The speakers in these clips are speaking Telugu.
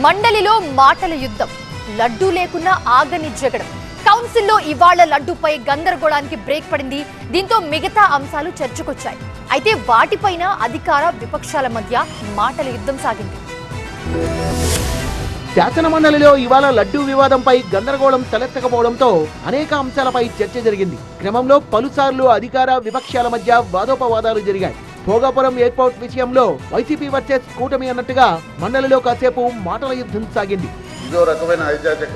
మండలిలో మాటల యుద్ధం, లడ్డూ లేకున్నా ఆగని జగడం. కౌన్సిల్లో ఇవాళ లడ్డూపై గందరగోళానికి బ్రేక్ పడింది. దీంతో మిగతా అంశాలు చర్చకొచ్చాయి. అయితే వాటిపైన అధికార విపక్షాల మధ్య మాటల యుద్ధం సాగింది. శాసన మండలిలో ఇవాళ లడ్డూ వివాదంపై గందరగోళం తలెత్తకపోవడంతో అనేక అంశాలపై చర్చ జరిగింది. క్రమంలో పలుసార్లు అధికార విపక్షాల మధ్య వాదోపవాదాలు జరిగాయి. భోగాపురం ఎయిర్పోర్ట్ విషయంలో వైసీపీ వర్సెస్ కూటమి అన్నట్టుగా మండలిలో కాసేపు మాటల యుద్ధం సాగింది. ఇదో రకమైన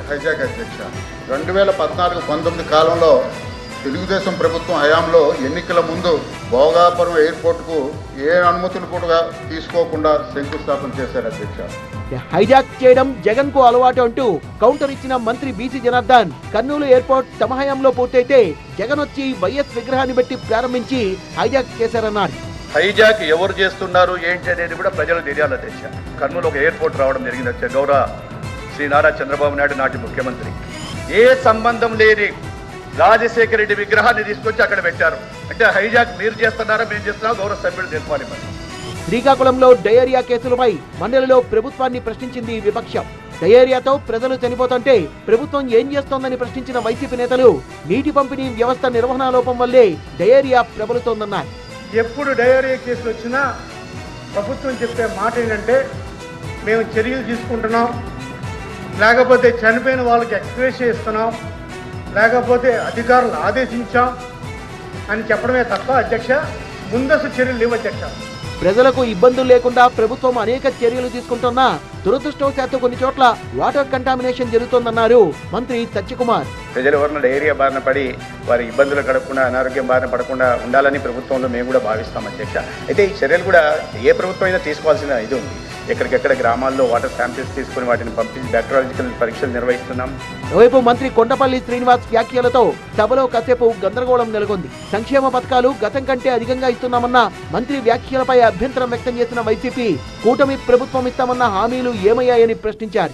హైజాక్ అధ్యక్ష. 2014-19 కాలంలో తెలుగుదేశం ప్రభుత్వం హయాంలో ఎన్నికల ముందు భోగాపురం ఎయిర్పోర్టుకు ఏ అనుమతులు కూడా తీసుకోకుండా శంకుస్థాపన చేశారు అధ్యక్ష. హైజాక్ చేయడం జగన్ కు అలవాటు అంటూ కౌంటర్ ఇచ్చిన మంత్రి బీసీ జనార్దన్, కర్నూలు ఎయిర్పోర్ట్ తమ హయాంలో పూర్తయితే జగన్ వచ్చి వైఎస్ విగ్రహాన్ని పెట్టి ప్రారంభించి హైజాక్ చేశారన్నారు. హైజాక్ ఎవరు చేస్తున్నారు ఏంటి అనేది కూడా ప్రజలు తెలియాలి అధ్యక్ష. కర్నూలు ఒక ఎయిర్పోర్ట్ రావడం జరిగింది అధ్యక్ష. గౌరవ శ్రీ నారా చంద్రబాబు నాయుడు నాటి ముఖ్యమంత్రి ఏ సంబంధం లేని రాజశేఖర రెడ్డి విగ్రహాన్ని తీసుకొచ్చి అక్కడ పెట్టారు. అంటే హైజాక్ మీరు చేస్తున్నారా మేము చేస్తున్నాం గౌరవ సభ్యులు తెలుపాలి. మరి శ్రీకాకుళంలో డయేరియా కేసులపై మండలిలో ప్రభుత్వాన్ని ప్రశ్నించింది విపక్షం. డయేరియాతో ప్రజలు చనిపోతుంటే ప్రభుత్వం ఏం చేస్తోందని ప్రశ్నించిన వైసీపీ నేతలు నీటి పంపిణీ వ్యవస్థ నిర్వహణ లోపం వల్లే డయేరియా ప్రబలుతోందన్నారు. ఎప్పుడు డయేరియా కేసులు వచ్చినా ప్రభుత్వం చెప్పే మాట ఏంటంటే మేము చర్యలు తీసుకుంటున్నాం, లేకపోతే చనిపోయిన వాళ్ళకి ఎక్స్‌గ్రేషియా ఇస్తున్నాం, లేకపోతే అధికారులు ఆదేశించాం అని చెప్పడమే తప్ప అధ్యక్ష ముందస్తు చర్యలు లేవు అధ్యక్ష. ప్రజలకు ఇబ్బందులు లేకుండా ప్రభుత్వం అనేక చర్యలు తీసుకుంటున్నా దురదృష్టవశాత్తు కొన్ని చోట్ల వాటర్ కంటామినేషన్ జరుగుతోందన్నారు మంత్రి సత్యకుమార్. ప్రజలు ఎవరైనా డయేరియా బారిన పడి వారి ఇబ్బందులు గడపకుండా అనారోగ్యం బారిన పడకుండా ఉండాలని ప్రభుత్వంలో మేము కూడా భావిస్తాం అధ్యక్ష. అయితే ఈ చర్యలు కూడా ఏ ప్రభుత్వం అయినా తీసుకోవాల్సిన ఇది ఉంది. ఎక్కడికెక్కడ గ్రామాల్లో వాటర్ శాంపిల్స్ తీసుకుని వాటిని పంపించి బ్యాక్టీరియాలజికల్ పరీక్షలు నిర్వహిస్తున్నాం. ఓవైపు మంత్రి కొండపల్లి శ్రీనివాస్ వ్యాఖ్యలతో సభలో కాసేపు గందరగోళం నెలకొంది. సంక్షేమ పథకాలు గతం కంటే అధికంగా ఇస్తున్నామన్న మంత్రి వ్యాఖ్యలపై అభ్యంతరం వ్యక్తం చేసిన వైసీపీ కూటమి ప్రభుత్వం ఇస్తామన్న హామీలు ఏమయ్యాయని ప్రశ్నించారు.